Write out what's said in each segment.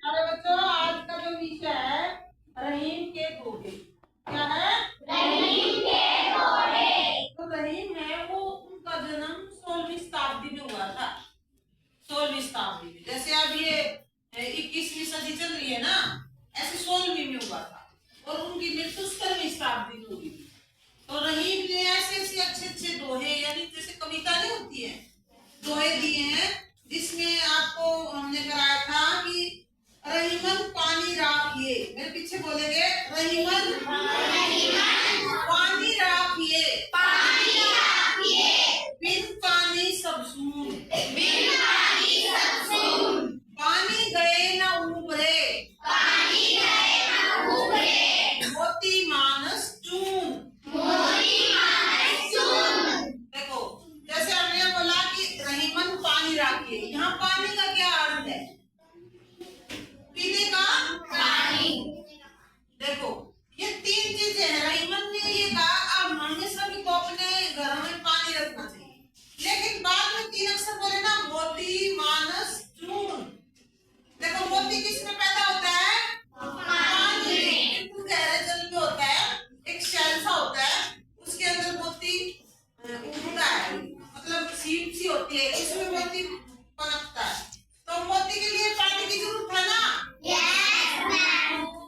अरे बच्चों, आज का जो विषय है रहीम के घोड़े। क्या है? रहीम के घोड़े। तो रहीम है वो, उनका जन्म 16वीं शताब्दी में हुआ था। 16वीं शताब्दी में, जैसे अब ये 21वीं सदी चल रही है ना, ऐसे 16वीं में हुआ था। और उनकी मृत्यु 17वीं शताब्दी में हुई थी। तो रहीम ने ऐसे ऐसे अच्छे अच्छे दोहे, यानी जैसे कविता नहीं होती है, दोहे दिए हैं, जिसमें आपको हमने कराया था कि रहीमन पानी राखिए। मेरे पीछे बोलेंगे, रहीमन पानी राखिए, बिन पानी सब सून, पानी गए न उबरे, मोती मानस चून। देखो, जैसे हमने बोला कि रहीमन पानी राखिए, यहाँ पानी का क्या अर्थ है? पीने का पानी। देखो, ये तीन चीजें हैं। रहीमन ने ये कहा आप मांगे सभी को अपने घर में पानी रखना चाहिए, लेकिन बाद में तीन अक्षर बोले ना, मोती मानस चून। देखो, मोती किसमें पैदा होता है? पानी में। बिल्कुल गहरे जल में होता है, एक शैल सा होता है, उसके अंदर मोती उगता है, मतलब सीड सी होती है, इसमें मोती पनपता है। तो मोती के लिए पानी की जरूरत है ना?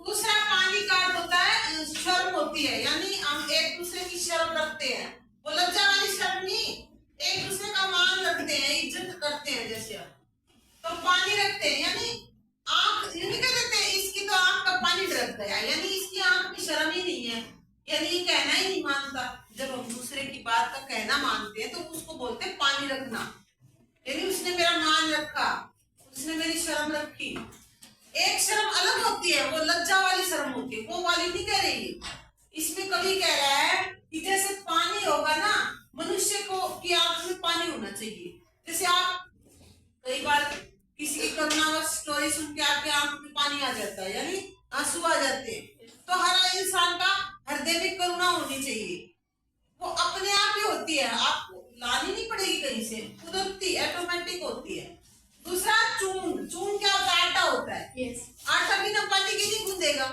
दूसरा पानी का अर्थ होता है शर्म होती है, यानी हम एक दूसरे की शर्म रखते हैं। वो लज्जा वाली शर्म नहीं, एक दूसरे का मान रखते हैं, इज्जत करते हैं। जैसे तो पानी रखते हैं, यानी आंख, ये नहीं कह देते इसकी तो आंख का पानी ढक गया, यानी इसकी आंख की शर्म ही नहीं है, यानी ये कहना ही नहीं मानता। जब हम दूसरे की बात का कहना मानते हैं तो उसको बोलते हैं पानी रखना, यानी उसने मेरा मान रखा, उसने मेरी शर्म रखी। एक शर्म अलग होती है, वो लज्जा वाली शर्म होती है, वो वाली नहीं कह रही। इसमें कवि कह रहा है कि जैसे पानी होगा ना, मनुष्य को की आंख में पानी होना चाहिए। जैसे आप कई बार किसी की करुणावश स्टोरी सुन के आपके आंख में पानी आ जाता है, यानी आंसू आ जाते हैं। तो हर इंसान का हृदय में करुणा होनी चाहिए, वो अपने आप ही होती है, आपको लानी नहीं पड़ेगी कहीं से, कुदरती ऑटोमेटिक होती है। दूसरा चून, चून क्या होता है? आटा होता है। आटा बिना पानी के नहीं गूंदेगा।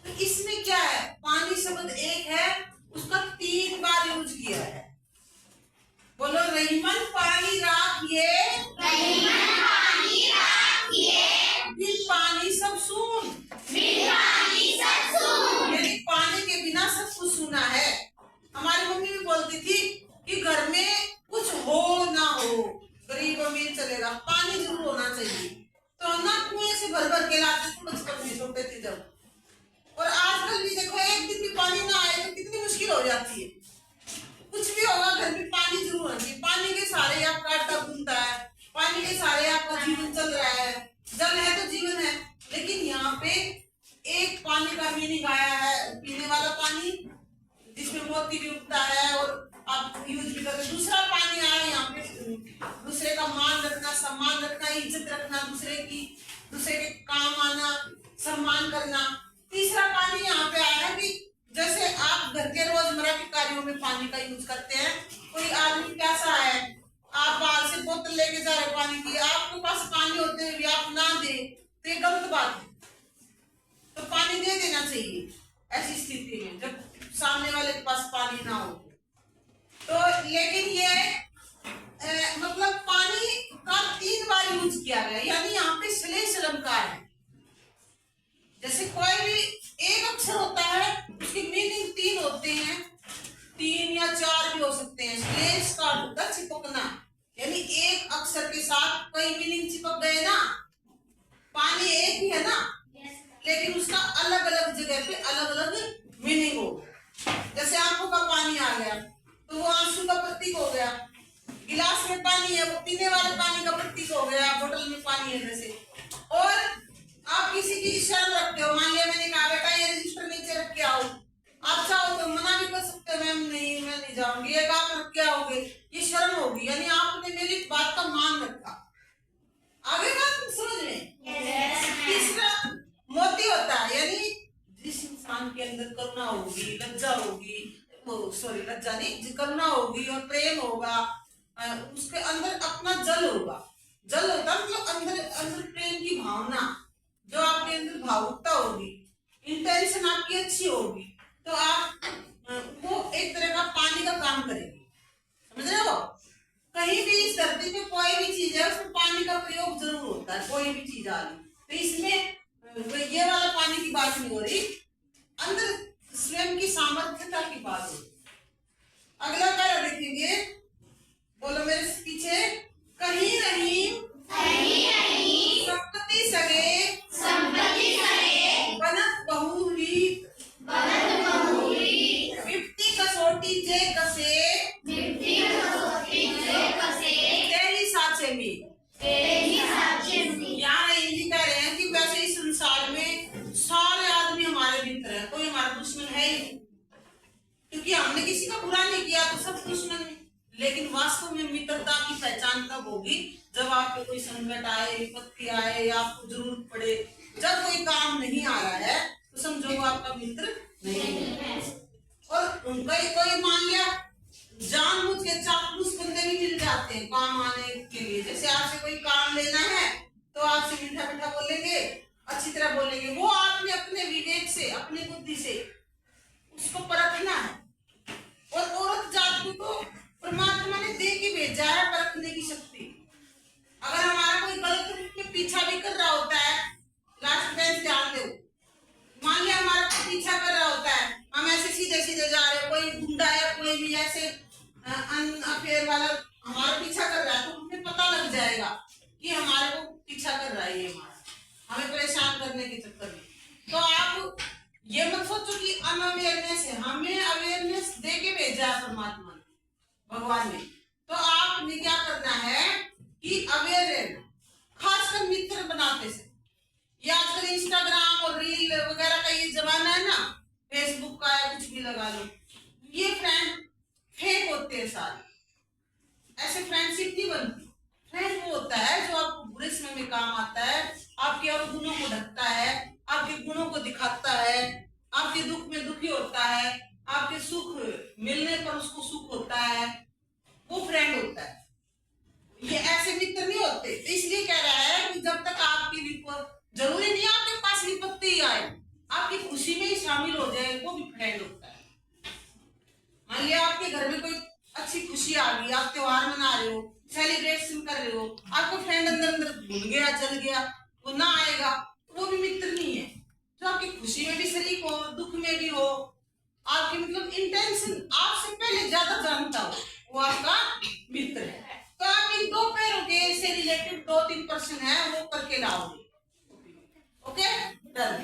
तो इसमें क्या है? पानी शब्द एक है, उसका 3 बार यूज किया है। बोलो, रहीमन पानी राखिए, बिन पानी सब सून। यानी पानी के बिना सब कुछ सूना है। हमारी मम्मी भी बोलती थी कि घर में कुछ हो ना हो, गरीब अमीर चलेगा, पानी जरूर होना चाहिए। तो ना कुएं से भर भर के लाते थे बचपन में, छोटे थे जब। और आजकल भी देखो, एक दिन भी पानी ना आए तो कितनी मुश्किल हो जाती है। कुछ भी होगा, घर में पानी जरूर होना चाहिए। पानी के सहारे आपका आटा गूंथता है, पानी के सहारे आपका जीवन चल रहा है। जल है तो जीवन है। लेकिन यहाँ पे एक पानी का मीनिंग आया है, पीने वाला पानी जिसमें मोती भी उगता है और आप यूज भी करते। दूसरा पानी आया यहाँ पे, दूसरे का मान रखना, सम्मान रखना, इज्जत रखना, दूसरे के काम आना, सम्मान करना। तीसरा पानी यहाँ पे आया है कि जैसे आप घर के रोजमर्रा के कार्यों में पानी का यूज करते हैं। कोई आदमी प्यासा है, आप बाहर से बोतल लेके जा रहे पानी की, आपके पास पानी होते हुए भी आप ना दे तो ये गलत बात है। तो पानी दे देना चाहिए ऐसी स्थिति में, जब सामने वाले के पास पानी ना हो। तो लेकिन ये मतलब पानी का 3 बार यूज किया गया, यानी यहाँ पे श्लेष अलंकार है। जैसे कोई भी एक अक्षर होता है, उसकी मीनिंग 3 होते हैं, 3 या 4 भी हो सकते हैं। श्लेष का अर्थ है चिपकना, यानी एक अक्षर के साथ कई मीनिंग चिपक गए ना। पानी एक ही है ना, लेकिन उसका अलग अलग जगह पे अलग अलग मीनिंग हो। जैसे आंखों का पानी आ गया तो वो आंसू का प्रतीक हो गया, गिलास में पानी है वो पीने वाले पानी का प्रतीक हो गया, बोतल में पानी है जैसे। और आप किसी की शर्म रखते हो, मान लिया मैंने कहा बेटा ये रजिस्टर नीचे रख के आओ, आप चाहो तो मना भी कर सकते हो, मैम नहीं मैं नहीं जाऊंगी, ये काम रख के आओगे, ये शर्म होगी, यानी आपने मेरी बात का मान रखा। आगे बात समझ में? तीसरा मोती होता है, यानी जिस इंसान के अंदर करुणा होगी, लज्जा होगी, सॉरी लज्जा नहीं, करुणा होगी और प्रेम होगा, उसके अंदर अपना जल होगा। जल होता मतलब अंदर अंदर प्रेम की भावना, जो भावुकता होगी, इंटेंशन आपकी अच्छी होगी, तो आप वो एक तरह का पानी का काम करेगी। समझ रहे हो? कहीं भी इस धरती पे कोई भी चीज है उसमें पानी का प्रयोग जरूर होता है, कोई भी चीज आ रही, तो इसमें ये वाला पानी की बात नहीं हो रही, अंदर स्वयं की सामर्थ्यता की बात हो रही। अगला पैरा देखेंगे, बोलो मेरे पीछे, कहीं नहीं संपत्ति सगे बनत बहुरीत विपत्ति कसोटी जे कसे तेरी साचे में। यहाँ जी कह रहे हैं कि वैसे इस संसार में सारे आदमी हमारे मित्र हैं, कोई हमारा दुश्मन है ही नहीं, क्योंकि हमने किसी का बुरा नहीं किया तो सब दुश्मन है। लेकिन वास्तव में मित्रता की पहचान तब होगी जब आपको कोई संकट आए, विपत्ति आए, या आपको जरूरत पड़े, जब कोई काम नहीं आ रहा है तो समझो वो आपका मित्र नहीं है। और उनका ही कोई मान लिया जानबूझ के चापलूस बंदे भी मिल जाते हैं काम आने के लिए, जैसे आपसे कोई काम लेना है तो आपसे मीठा मीठा बोलेंगे, अच्छी तरह बोलेंगे, वो आपने अपने विवेक से, अपनी बुद्धि से उसको परखना है। और औरत जाति को परमात्मा ने दे के भेजा है परखने की शक्ति। अगर हमारा कोई गलत रूप में पीछा भी कर रहा होता है, लास्ट में ध्यान दो, मान लिया हमारा पीछा कर रहा होता है, हम ऐसे सीधे सीधे जा रहे हैं, कोई गुंडा है, कोई भी ऐसे अफेयर वाला हमारा पीछा कर रहा है, तो उन्हें पता लग जाएगा कि हमारे को पीछा कर रहा है ये हमारा, हमें परेशान करने के चक्कर में। तो आप ये मत सोचो कि अनअवेयरनेस है, हमें अवेयरनेस दे के भेजा है परमात्मा ने, भगवान ने। तो आपने क्या करना है कि अवेयर रहना, खासकर मित्र बनाते से। ये आजकल इंस्टाग्राम और रील वगैरह का ये जमाना है ना, फेसबुक का या कुछ भी लगा लो, ये फ्रेंड फेक होते हैं सारे, ऐसे फ्रेंडशिप नहीं बनती। फ्रेंड वो होता है जो आपको बुरे समय में काम आता है, आपके और गुणों को ढकता है, आपके गुणों को दिखाता है, आपके दुख में दुखी होता है, आपके सुख मिलने पर उसको सुख होता है, वो फ्रेंड होता है। ये ऐसे मित्र नहीं होते। इसलिए कह रहा है कि जब तक आपकी जरूरी नहीं आपके पास विपत्ति आए, आपकी खुशी में ही शामिल हो जाए, वो भी फ्रेंड होता है। मान लिया आपके घर में कोई अच्छी खुशी आ गई, आप त्योहार मना रहे हो, सेलिब्रेशन कर रहे हो, आपको फ्रेंड अंदर अंदर भूल गया, चल गया, वो ना आएगा, वो भी मित्र नहीं है। जो आपकी खुशी में भी शरीक हो, दुख में भी हो, आपकी मतलब इंटेंशन आपसे पहले ज्यादा जानता हो, वो आपका मित्र है। तो आप इन दो पैरों के से रिलेटेड 2-3 प्रश्न है वो करके लाओगे। Okay, done.